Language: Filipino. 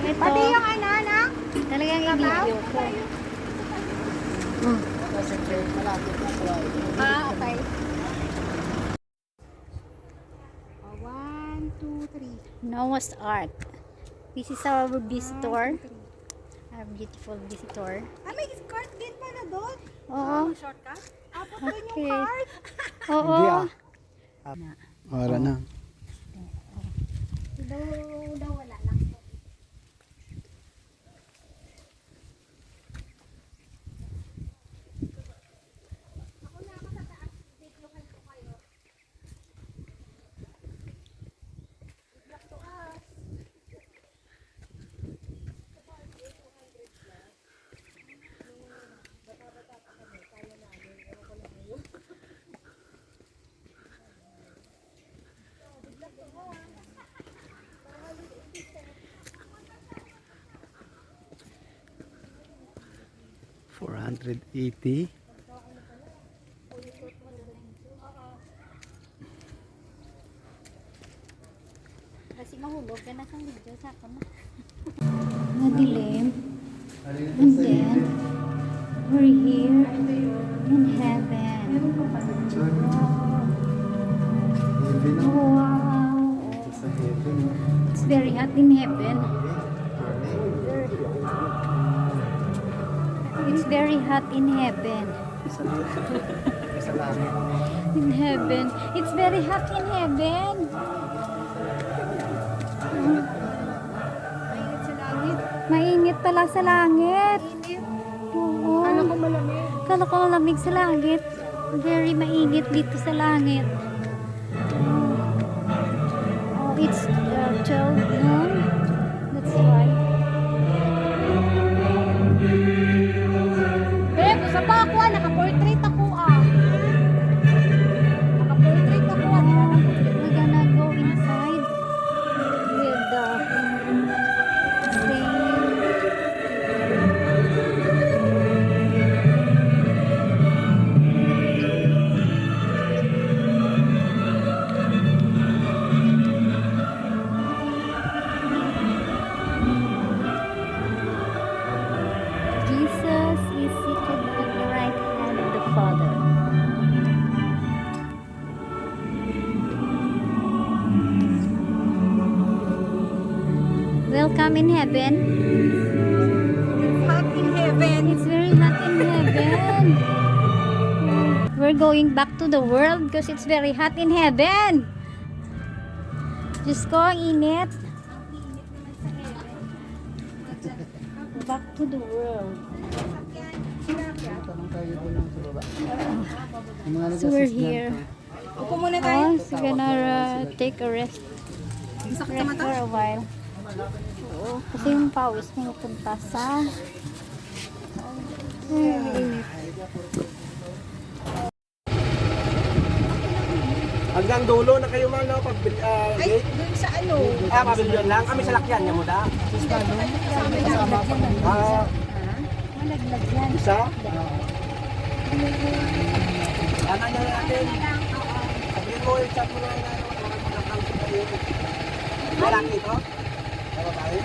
Ito. Pati yung ano, no? Talagang i-video ko. Okay. 1, 2, 3. Noah's Ark. This is our visitor. Our beautiful visitor. Ah, may cart din pala doon. Oo. Shortcut? Apat doon yung Okay. cart. Oo. Hindi ah. Wala na. Daw wala lang. $480. Kasi mahulog ka na sa video sa ako na. Madilim. And then, we're here in heaven. Wow. It's very hot in heaven. It's very hot in heaven. In heaven. It's very hot in heaven. Mainit pala sa langit. Oo. Kala ko malamig. Kala ko malamig sa langit. Very mainit dito sa langit. Oh, it's 12 noon. That's why. Beb, sa pa ako naka-portrait ako ah. Naka-portrait ako ah. We're gonna go inside with the same. Jesus is seated at the right hand of the Father. Welcome in heaven. Hot in heaven. It's very hot in heaven. We're going back to the world because it's very hot in heaven. Diyos ko, ang init. Back to the world. So we're here. Upo muna tayo. Oh, so we're gonna take a rest. Sakit sa Rest mata. for a while. Oo, kasi yung pawis mo punta sa init. Hanggang dulo na kayo man, no? Pag Ay, gate. dun sa ano. Pavilion lang. Kami sa lakyan niya mo da. Malaglag yan. Isa. Ano niya natin? Sabihin mo, chat mo na yung magkakang sa kayo. Malaki ito? Ano tayo?